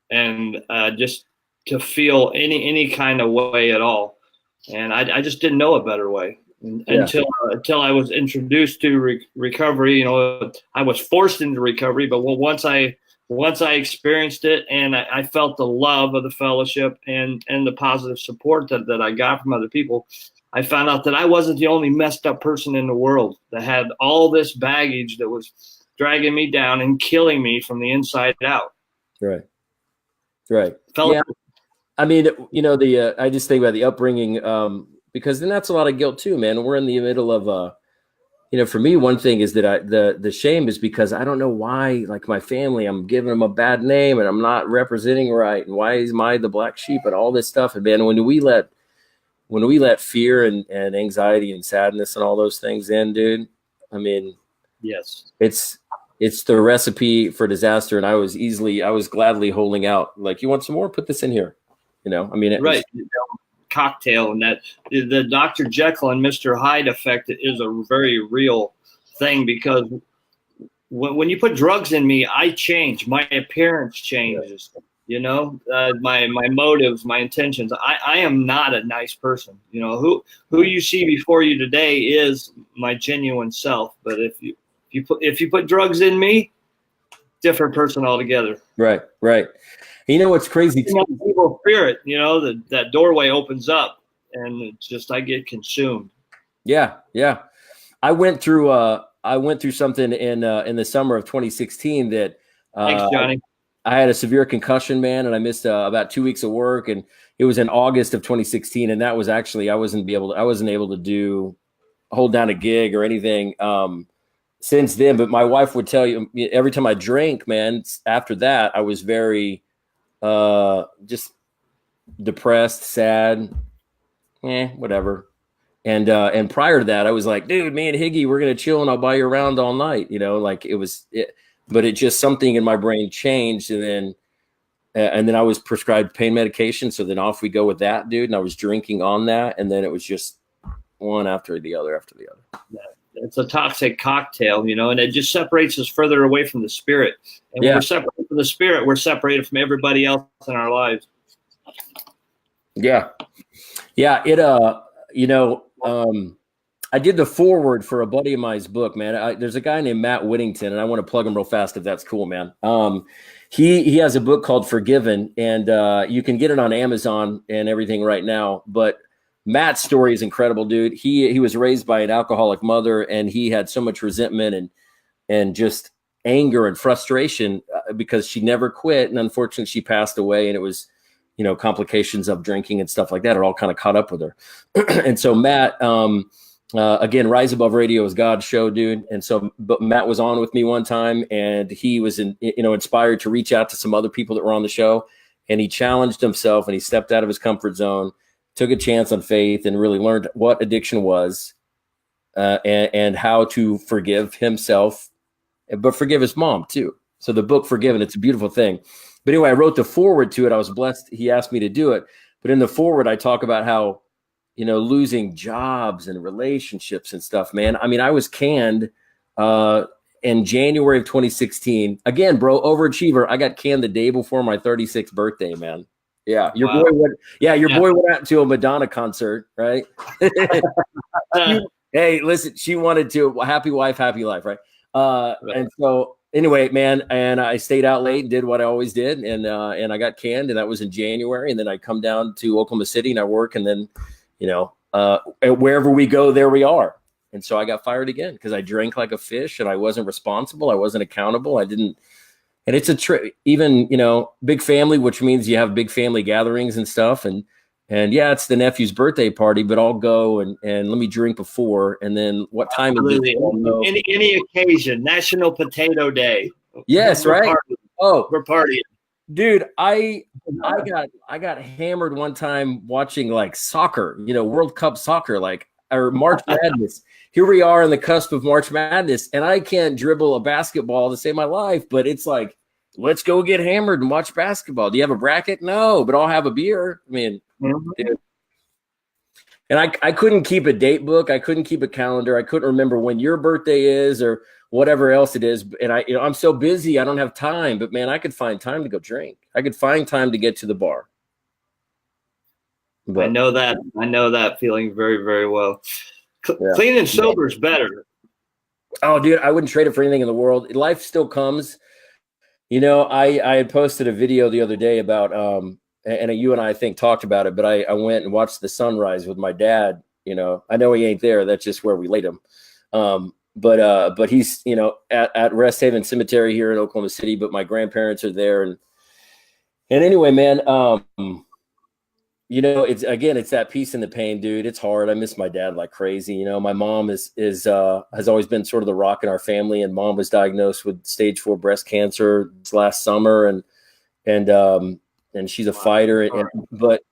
And just to feel any kind of way at all. And I just didn't know a better way until I was introduced to recovery. I was forced into recovery, but once I experienced it and I felt the love of the fellowship and the positive support that I got from other people, I found out that I wasn't the only messed up person in the world that had all this baggage that was dragging me down and killing me from the inside out. Right. Yeah. I mean, I just think about the upbringing, because then that's a lot of guilt too, man. We're in the middle of, for me, one thing is that the shame is because I don't know why, like my family, I'm giving them a bad name and I'm not representing right. And why is the black sheep and all this stuff? And man, when we let fear and anxiety and sadness and all those things in, dude, I mean, yes, it's the recipe for disaster. And I was gladly holding out. Like, you want some more? Put this in here. Right. Cocktail, and that the Dr. Jekyll and Mr. Hyde effect is a very real thing, because when you put drugs in me, I change. My appearance changes. My motives, my intentions. I am not a nice person. Who you see before you today is my genuine self. But if you put drugs in me, different person altogether. Right. You know what's crazy? Evil spirit. That doorway opens up, and it's just I get consumed. Yeah. I went through something in the summer of 2016 that. Thanks, Johnny. I had a severe concussion, man, and I missed about 2 weeks of work, and it was in August of 2016, and that was actually I wasn't able to hold down a gig or anything since then. But my wife would tell you, every time I drank, man, after that I was very just depressed, sad, whatever. And prior to that, I was like, dude, me and Higgy, we're gonna chill and I'll buy you around all night, like it was it. But it just, something in my brain changed, and then I was prescribed pain medication. So then off we go with that, dude. And I was drinking on that, and then it was just one after the other. It's a toxic cocktail, and it just separates us further away from the spirit. And when we're separated from the spirit, we're separated from everybody else in our lives. Yeah. It I did the foreword for a buddy of mine's book, man. There's a guy named Matt Whittington, and I want to plug him real fast if that's cool, man. He has a book called Forgiven, and you can get it on Amazon and everything right now. But Matt's story is incredible, dude. He was raised by an alcoholic mother, and he had so much resentment and just anger and frustration because she never quit, and unfortunately she passed away, and it was complications of drinking and stuff like that. It all kind of caught up with her. And so Matt, again, Rise Above Radio is God's show, dude. And so, but Matt was on with me one time, and he was inspired to reach out to some other people that were on the show, and he challenged himself, and he stepped out of his comfort zone, took a chance on faith, and really learned what addiction was. and how to forgive himself, but forgive his mom too. So the book Forgiven, it's a beautiful thing. But anyway, I wrote the foreword to it. I was blessed. He asked me to do it. But in the foreword, I talk about how, losing jobs and relationships and stuff, man. I mean, I was canned in January of 2016. Again, bro, overachiever. I got canned the day before my 36th birthday, man. Yeah. Your boy went out to a Madonna concert, right? Hey, listen, she wanted to. Happy wife, happy life, right? And so anyway, man, and I stayed out late and did what I always did, and I got canned, and that was in January, and then I come down to Oklahoma City and I work, and then wherever we go, there we are. And so I got fired again because I drank like a fish, and I wasn't responsible, I wasn't accountable, I didn't. And it's a trick, even big family, which means you have big family gatherings and stuff, and yeah, it's the nephew's birthday party, but I'll go and let me drink before. And then what time is it? Any occasion, National Potato Day. Yes, we're right. Partying. We're partying. Dude, I got hammered one time watching like soccer, World Cup soccer, or March Madness. Here we are on the cusp of March Madness, and I can't dribble a basketball to save my life, but it's like, let's go get hammered and watch basketball. Do you have a bracket? No, but I'll have a beer. I mean, dude. And I couldn't keep a date book. I couldn't keep a calendar. I couldn't remember when your birthday is or whatever else it is. And I'm so busy, I don't have time. But man, I could find time to go drink. I could find time to get to the bar. But I know that feeling very, very well. Clean and sober is better. Oh, dude, I wouldn't trade it for anything in the world. Life still comes. I had posted a video the other day about and you and I think talked about it, but I went and watched the sunrise with my dad. I know he ain't there. That's just where we laid him. But he's, at Rest Haven Cemetery here in Oklahoma City, but my grandparents are there. And anyway, man, it's that peace in the pain, dude. It's hard. I miss my dad like crazy. My mom has always been sort of the rock in our family, and mom was diagnosed with stage 4 breast cancer last summer. And she's a fighter. But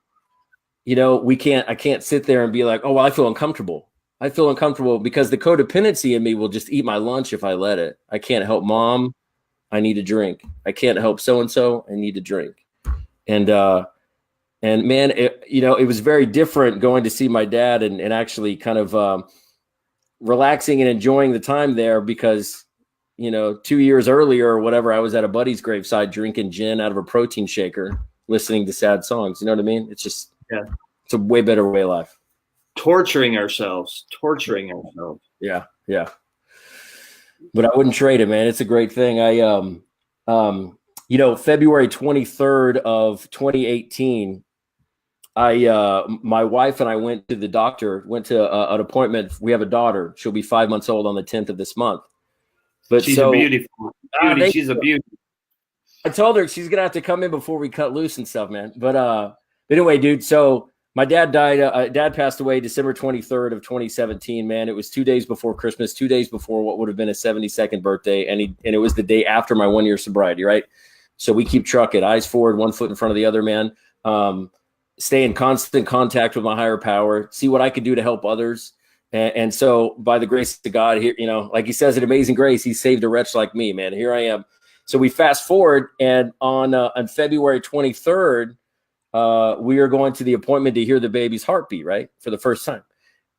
I can't sit there and be like, oh, well, I feel uncomfortable. I feel uncomfortable because the codependency in me will just eat my lunch if I let it. I can't help mom. I need a drink. I can't help so-and-so. I need a drink. And man, it was very different going to see my dad and actually kind of relaxing and enjoying the time there because, 2 years earlier or whatever, I was at a buddy's graveside drinking gin out of a protein shaker, listening to sad songs. You know what I mean? It's just, it's a way better way of life. Torturing ourselves. Yeah. Yeah. But I wouldn't trade it, man. It's a great thing. February 23rd of 2018, my wife and I went to the doctor, went to an appointment. We have a daughter. She'll be 5 months old on the 10th of this month. But she's a beauty. She's a beauty. I told her she's gonna have to come in before we cut loose and stuff, man. But anyway, dude. So my dad died. Dad passed away December 23rd of 2017. Man, it was 2 days before Christmas, 2 days before what would have been his 72nd birthday, and it was the day after my 1 year sobriety. Right. So we keep trucking, eyes forward, 1 foot in front of the other, man. Stay in constant contact with my higher power. See what I could do to help others. And so by the grace of God here, like he says in Amazing Grace, he saved a wretch like me, man. Here I am. So we fast forward, and on February 23rd, we are going to the appointment to hear the baby's heartbeat, right? For the first time.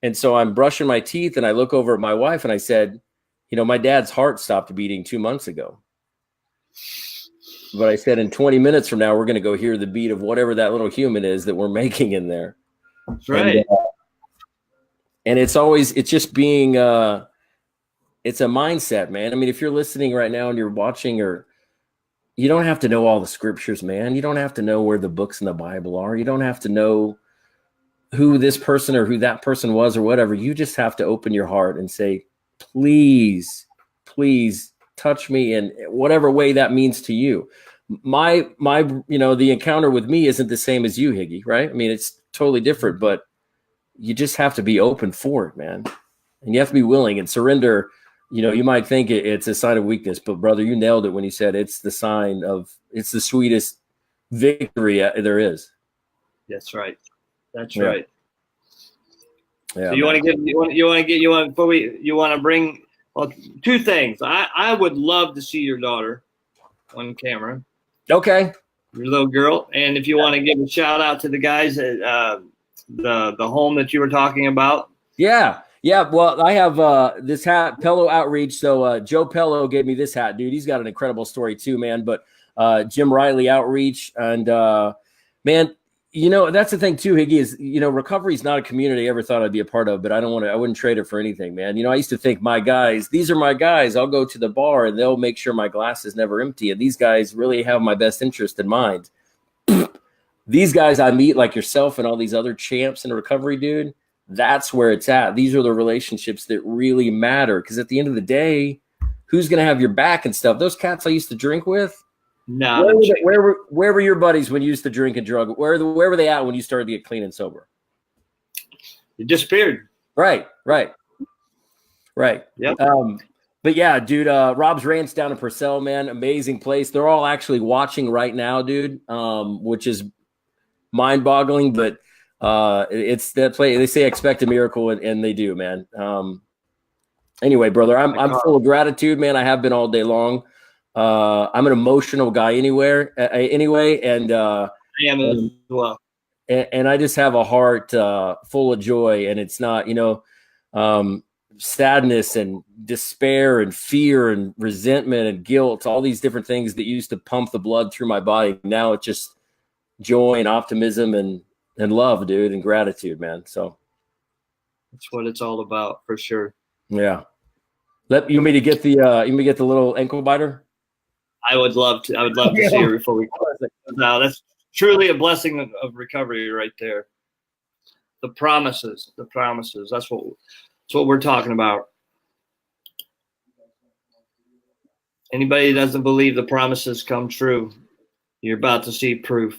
And so I'm brushing my teeth and I look over at my wife and I said, my dad's heart stopped beating 2 months ago. But I said, in 20 minutes from now, we're going to go hear the beat of whatever that little human is that we're making in there. That's right. And it's just being, it's a mindset, man. I mean, if you're listening right now and you're watching, you don't have to know all the scriptures, man. You don't have to know where the books in the Bible are. You don't have to know who this person or who that person was or whatever. You just have to open your heart and say, please, please touch me in whatever way that means to you. My, the encounter with me isn't the same as you, Higgy, right? I mean, it's totally different, but you just have to be open for it, man. And you have to be willing and surrender. You might think it's a sign of weakness, but brother, you nailed it when you said it's the sweetest victory there is. That's right. That's right. Yeah, so you want to bring well, two things. I would love to see your daughter on camera. Okay. Your little girl. And if you want to give a shout out to the guys at the home that you were talking about. Yeah. Well, I have this hat, Pello Outreach. So Joe Pello gave me this hat, dude. He's got an incredible story too, man. But Jim Riley Outreach, and man, that's the thing too, Higgy, is recovery is not a community I ever thought I'd be a part of, but I wouldn't trade it for anything, man. I used to think these are my guys. I'll go to the bar and they'll make sure my glass is never empty. And these guys really have my best interest in mind. These guys I meet, like yourself and all these other champs in recovery, dude, that's where it's at. These are the relationships that really matter. Because at the end of the day, who's going to have your back and stuff? Those cats I used to drink with, no. Where were your buddies when you used to drink and drug? Where were they at when you started to get clean and sober? You disappeared. Right. Yep. But yeah, dude, Rob's Ranch down in Purcell, man, amazing place. They're all actually watching right now, dude, which is mind-boggling. But it's that place. They say expect a miracle, and they do, man. Anyway, brother, I'm full of gratitude, man. I have been all day long. I'm an emotional guy anyway, and I am as well. And I just have a heart full of joy, and it's not, sadness and despair and fear and resentment and guilt, all these different things that used to pump the blood through my body. Now it's just joy and optimism and love, dude, and gratitude, man. So that's what it's all about, for sure. Yeah. You want me to get the little ankle biter? I would love to see her before we close. No, that's truly a blessing of recovery right there. The promises. That's what we're talking about. Anybody that doesn't believe the promises come true, you're about to see proof.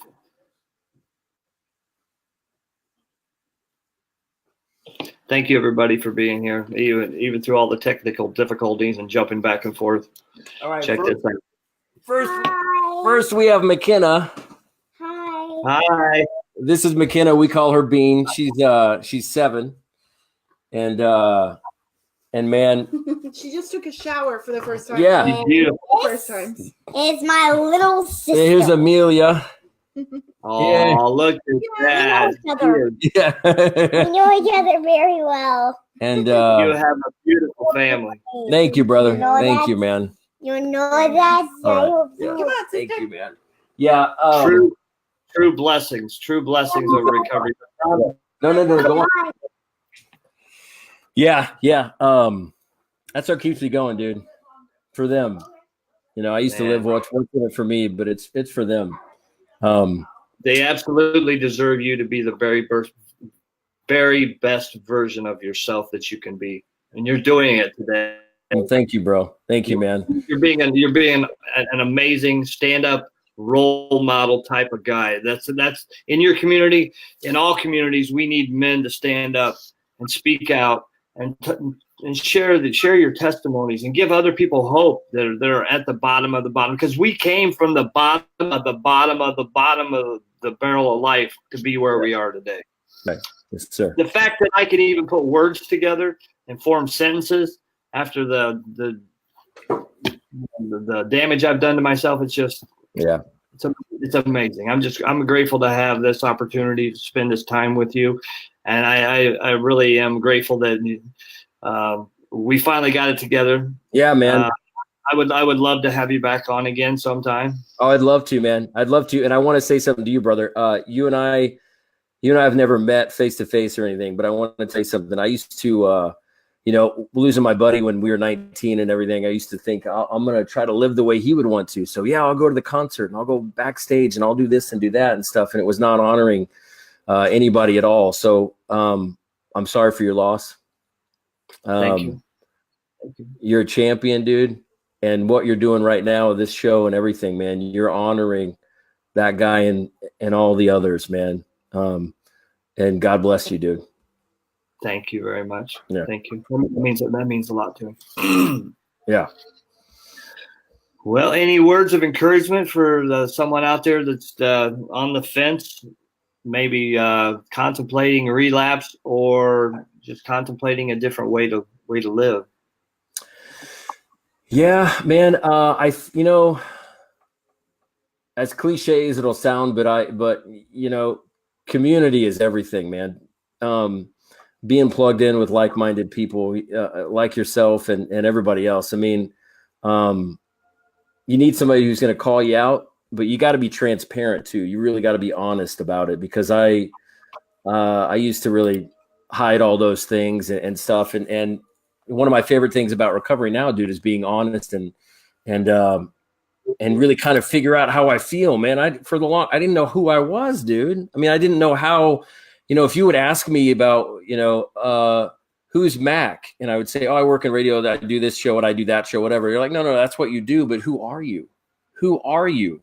Thank you, everybody, for being here, even through all the technical difficulties and jumping back and forth. All right, check this out. First, we have McKenna. Hi. This is McKenna. We call her Bean. She's 7, and man, she just took a shower for the first time. Yeah, she's beautiful. First time. It's my little sister. Here's Amelia. Oh, yeah. Look at that. Yeah. We know each other very well. And you have a beautiful family. Thank you, brother. Thank you, man. You know that. Right. Yeah. Come on, thank you, man. Yeah. True blessings of recovery. No, go on. Yeah. That's what keeps me going, dude. For them. I used to live what's it for me, but it's for them. They absolutely deserve you to be the very best version of yourself that you can be, and you're doing it today. Well, thank you, bro. Thank you, man. You're being an amazing stand-up role model type of guy. That's in your community. In all communities, we need men to stand up and speak out and share your testimonies and give other people hope that are at the bottom of the bottom, because we came from the bottom of the bottom of the bottom of the barrel of life to be where we are today. Right. Yes, sir. The fact that I can even put words together and form sentences after the damage I've done to myself, it's just it's amazing. I'm grateful to have this opportunity to spend this time with you, and I really am grateful that we finally got it together. Yeah, man. I would love to have you back on again sometime. Oh, I'd love to, man. I'd love to. And I want to say something to you, brother. You and I have never met face to face or anything, but I want to tell you something. I used to, losing my buddy when we were 19 and everything, I used to think I'm going to try to live the way he would want to. So yeah, I'll go to the concert and I'll go backstage and I'll do this and do that and stuff. And it was not honoring anybody at all. So I'm sorry for your loss. Thank you. You're a champion, dude. And what you're doing right now, this show and everything, man, you're honoring that guy and all the others, man. And God bless you, dude. Thank you very much. Yeah. Thank you. That means a lot to me. Yeah. Well, any words of encouragement for someone out there that's on the fence, maybe contemplating a relapse or just contemplating a different way to live. Yeah, man. As cliche as it'll sound, but community is everything, man. Being plugged in with like-minded people like yourself and everybody else. I mean, you need somebody who's going to call you out, but you got to be transparent too. You really got to be honest about it, because I used to really hide all those things and stuff. And one of my favorite things about recovery now, dude, is being honest and really kind of figure out how I feel, man. I didn't know who I was, dude. I mean, I didn't know how, if you would ask me about, who's Mac? And I would say, oh, I work in radio, that I do this show and I do that show, whatever. You're like, no, that's what you do. But who are you? Who are you?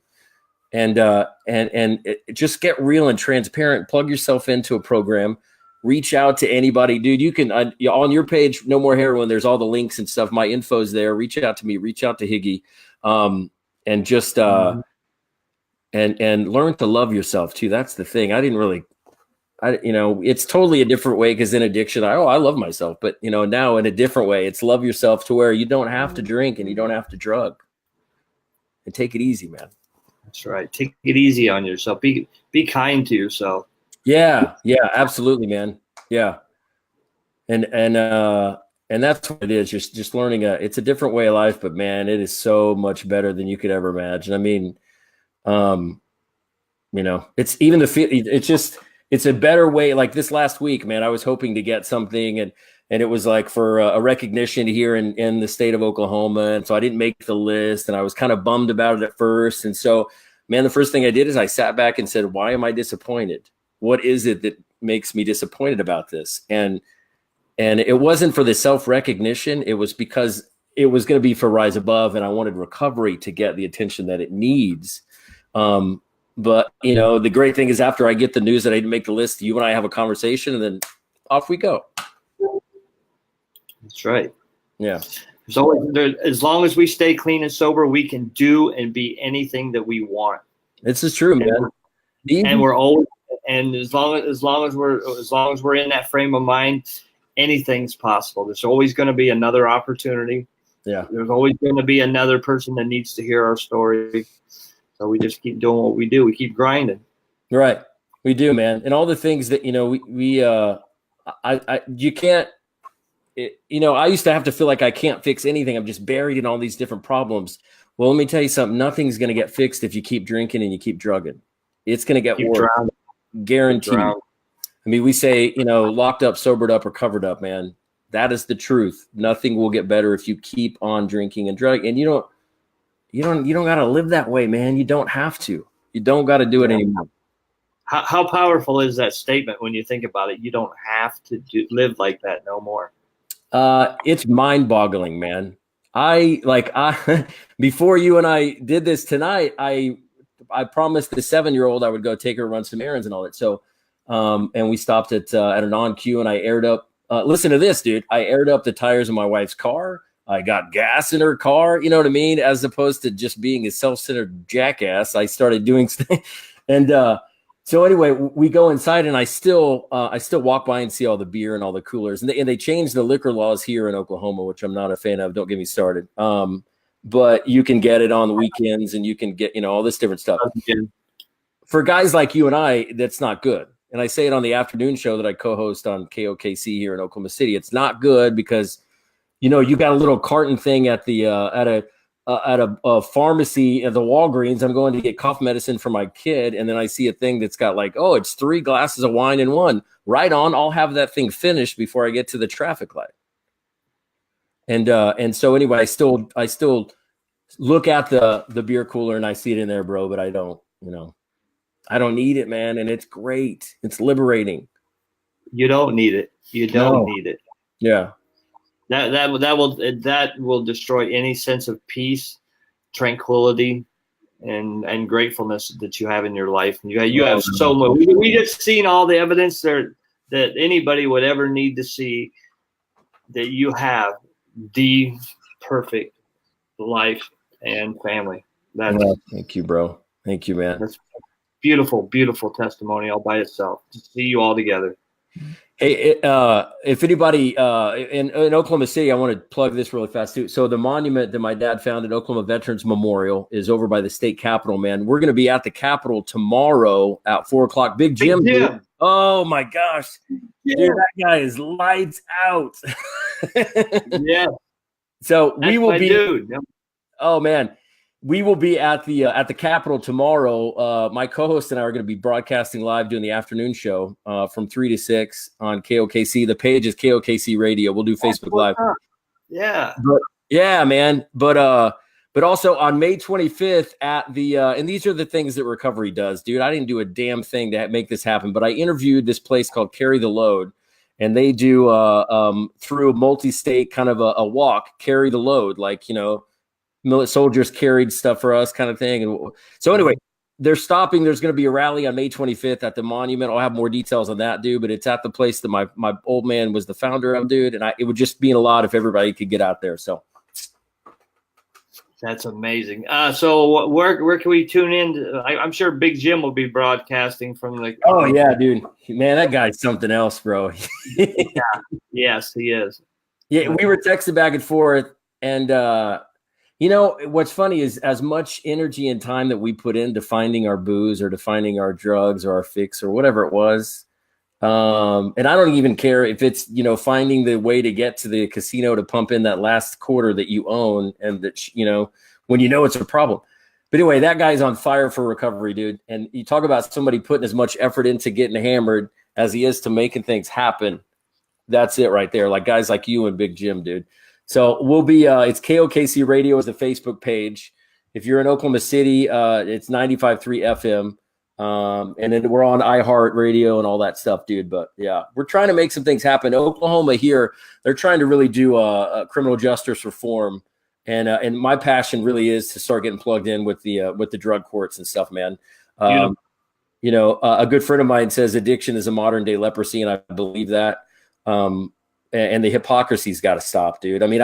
And just get real and transparent, plug yourself into a program, reach out to anybody, dude. You can, on your page, No More Heroin, there's all the links and stuff. My info's there. Reach out to me, reach out to Higgy. And just, and learn to love yourself too. That's the thing. It's totally a different way, because in addiction, I love myself, but now in a different way, it's love yourself to where you don't have to drink and you don't have to drug, and take it easy, man. That's right. Take it easy on yourself. Be kind to yourself. Yeah, absolutely, man. Yeah. And that's what it is. Just learning it's a different way of life, but man, it is so much better than you could ever imagine. I mean, it's even it's a better way. Like this last week, man, I was hoping to get something and it was like for a recognition here in the state of Oklahoma. And so I didn't make the list, and I was kind of bummed about it at first. And so, man, the first thing I did is I sat back and said, why am I disappointed? What is it that makes me disappointed about this? And it wasn't for the self-recognition. It was because it was going to be for Rise Above, and I wanted recovery to get the attention that it needs. But the great thing is, after I get the news that I didn't make the list, you and I have a conversation, and then off we go. That's right. Yeah. As long as we stay clean and sober, we can do and be anything that we want. This is true, man. And we're always, and as long as we're in that frame of mind, anything's possible. There's always going to be another opportunity. Yeah. There's always going to be another person that needs to hear our story. So we just keep doing what we do. We keep grinding. Right. We do, man. And all the things that, you can't, I used to have to feel like I can't fix anything. I'm just buried in all these different problems. Well, let me tell you something. Nothing's going to get fixed if you keep drinking and you keep drugging. It's going to get worse. Drowning. Guaranteed. I mean, we say, locked up, sobered up, or covered up, man. That is the truth. Nothing will get better if you keep on drinking and drugging. And you don't got to live that way, man. You don't have to. You don't got to do it anymore. How powerful is that statement when you think about it? You don't have to live like that no more. It's mind-boggling, man. Before you and I did this tonight, I promised the 7-year-old I would go take her run some errands and all that. So, and we stopped at an on-cue, and I aired up. Listen to this, dude. I aired up the tires of my wife's car. I got gas in her car. You know what I mean? As opposed to just being a self-centered jackass, I started doing stuff. And so anyway, we go inside, and I still walk by and see all the beer and all the coolers. And they changed the liquor laws here in Oklahoma, which I'm not a fan of. Don't get me started. But you can get it on the weekends, and you can get, all this different stuff. For guys like you and I, that's not good. And I say it on the afternoon show that I co-host on KOKC here in Oklahoma City. It's not good because, you got a little carton thing at the at a pharmacy at the Walgreens. I'm going to get cough medicine for my kid, and then I see a thing that's got like, oh, it's 3 glasses of wine in one. Right on, I'll have that thing finished before I get to the traffic light. And so anyway, I still look at the beer cooler and I see it in there, bro, but I don't need it, man. And it's great. It's liberating. You don't need it. You don't need it. Yeah. That will destroy any sense of peace, tranquility, and gratefulness that you have in your life. And you have so much. We just seen all the evidence there that anybody would ever need to see, that you have the perfect life and family. Thank you, bro. Thank you, man. That's beautiful, beautiful testimony all by itself to see you all together. Hey, if anybody in Oklahoma City, I want to plug this really fast too. So the monument that my dad founded, Oklahoma Veterans Memorial, is over by the state capitol, man. We're going to be at the Capitol tomorrow at 4:00. Big Jim. Dude. Oh my gosh. Yeah. Dude, that guy is lights out. Yeah. So we will be. Dude. Oh man. We will be at the Capitol tomorrow. My co-host and I are going to be broadcasting live doing the afternoon show from 3 to 6 on KOKC. The page is KOKC Radio. We'll do Facebook Live. Yeah. But, yeah, man. But also on May 25th at the and these are the things that recovery does, dude. I didn't do a damn thing to make this happen, but I interviewed this place called Carry the Load, and they do through a multi-state kind of a walk, carry the load, like, you know, soldiers carried stuff for us kind of thing. And so anyway, they're stopping. There's going to be a rally on May 25th at the monument. I'll have more details on that, dude, but it's at the place that my old man was the founder of, dude. And it would just mean a lot if everybody could get out there. So that's amazing. So where can we tune in? I'm sure Big Jim will be broadcasting from the. Oh yeah, dude, man, that guy's something else, bro. Yeah. Yes, he is. Yeah. We were texting back and forth, and, you know, what's funny is as much energy and time that we put into finding our booze or to finding our drugs or our fix or whatever it was. And I don't even care if it's, you know, finding the way to get to the casino to pump in that last quarter that you own and that, you know, when you know it's a problem. But anyway, that guy's on fire for recovery, dude. And you talk about somebody putting as much effort into getting hammered as he is to making things happen. That's it right there. Like guys like you and Big Jim, dude. So we'll be, it's KOKC Radio is the Facebook page. If you're in Oklahoma City, it's 95.3 FM. And then we're on iHeart Radio and all that stuff, dude. But yeah, we're trying to make some things happen. Oklahoma here, they're trying to really do a criminal justice reform. And my passion really is to start getting plugged in with the drug courts and stuff, man. You know, a good friend of mine says addiction is a modern day leprosy. And I believe that. And the hypocrisy's got to stop, dude. I mean,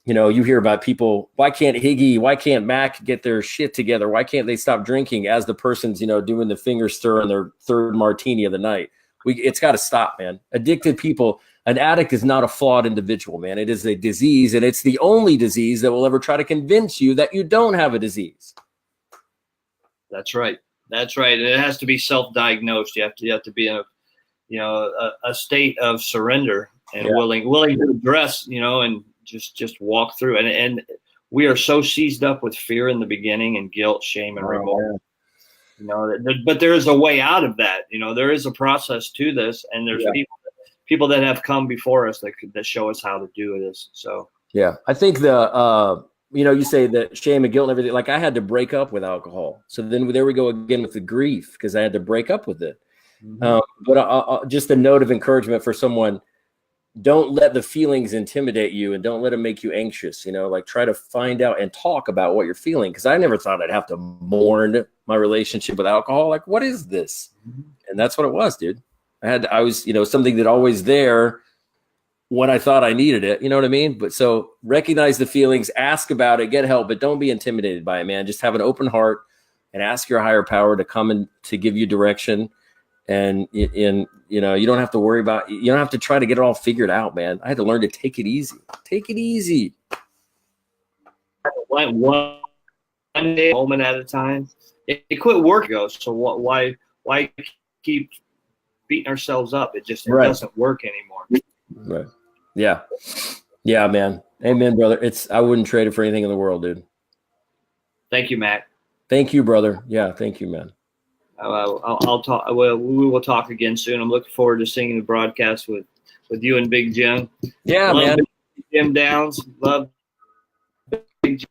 you know, you hear about people, why can't Higgy, why can't Mac get their shit together? Why can't they stop drinking as the person's, you know, doing the finger stir on their third martini of the night? It's got to stop, man. Addicted people, an addict is not a flawed individual, man. It is a disease, and it's the only disease that will ever try to convince you that you don't have a disease. That's right. That's right. It has to be self-diagnosed. You have to be in a state of surrender. And willing to address, you know, and just walk through. And we are so seized up with fear in the beginning and guilt, shame, and remorse. You know, but there is a way out of that. You know, there is a process to this, and there's people that have come before us that show us how to do this. So yeah, I think you know, you say that shame and guilt and everything. Like I had to break up with alcohol, so then there we go again with the grief because I had to break up with it. Mm-hmm. But just a note of encouragement for someone. Don't let the feelings intimidate you and don't let them make you anxious, you know, like try to find out and talk about what you're feeling. Cause I never thought I'd have to mourn my relationship with alcohol. Like, what is this? And that's what it was, dude. I was, you know, something that always there when I thought I needed it, you know what I mean? But so recognize the feelings, ask about it, get help, but don't be intimidated by it, man. Just have an open heart and ask your higher power to come and to give you direction. And you know, you don't have to worry about, you don't have to try to get it all figured out, man. I had to learn to take it easy. Take it easy. One day, moment at a time. It quit work ago. So why keep beating ourselves up? It doesn't work anymore. Right. Yeah. Yeah, man. Amen, brother. I wouldn't trade it for anything in the world, dude. Thank you, Mac. Thank you, brother. Yeah. Thank you, man. I'll talk. Well, we will talk again soon. I'm looking forward to seeing the broadcast with you and Big Jim. Yeah, man. Jim Downs, love Big Jim.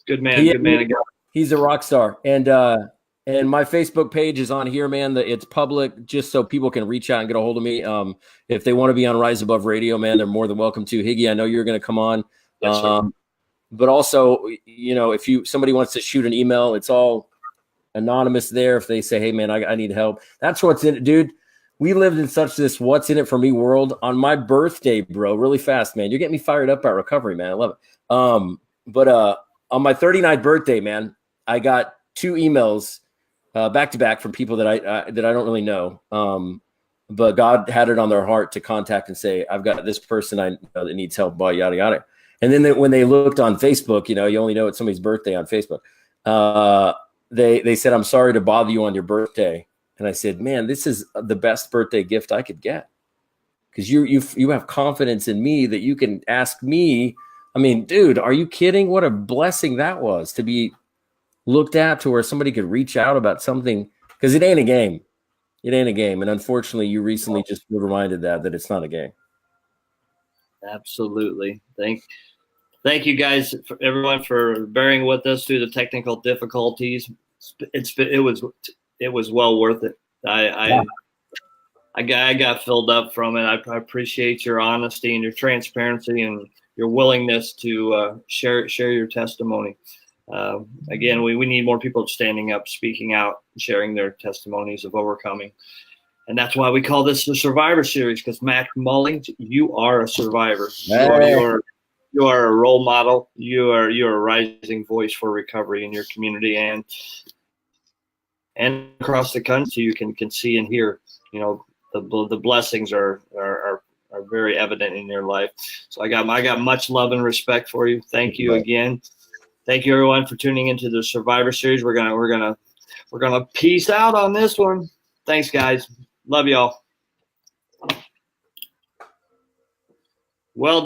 Good man. Good man. He's a rock star. And my Facebook page is on here, man. It's public, just so people can reach out and get a hold of me. If they want to be on Rise Above Radio, man, they're more than welcome to. Higgy, I know you're going to come on. Yes, sir. But also, you know, if somebody wants to shoot an email, it's all anonymous there. If they say, hey man, I need help, that's what's in it, dude. We lived in such this what's in it for me world on my birthday, bro. Really fast, man. You're getting me fired up about recovery, man. I love it. But on my 39th birthday, man, I got 2 emails back to back from people that I don't really know. but God had it on their heart to contact and say, I've got this person I know that needs help, blah, yada, yada. And then when they looked on Facebook, you know, you only know it's somebody's birthday on Facebook. They said, I'm sorry to bother you on your birthday. And I said, man, this is the best birthday gift I could get. Because you have confidence in me that you can ask me. I mean, dude, are you kidding? What a blessing that was to be looked at, to where somebody could reach out about something, because it ain't a game. It ain't a game. And unfortunately, you recently just were reminded that it's not a game. Absolutely. Thank you guys, everyone, for bearing with us through the technical difficulties. It was well worth it. I got filled up from it. I appreciate your honesty and your transparency and your willingness to share your testimony. Again, we need more people standing up, speaking out, sharing their testimonies of overcoming. And that's why we call this the Survivor Series, because Mac Mullings, you are a survivor. You are a role model. You are a rising voice for recovery in your community and across the country. So you can see and hear, you know, the blessings are very evident in your life. So I got much love and respect for you. Thank you again. Thank you everyone for tuning into the Survivor Series. We're gonna peace out on this one. Thanks, guys. Love y'all. Well.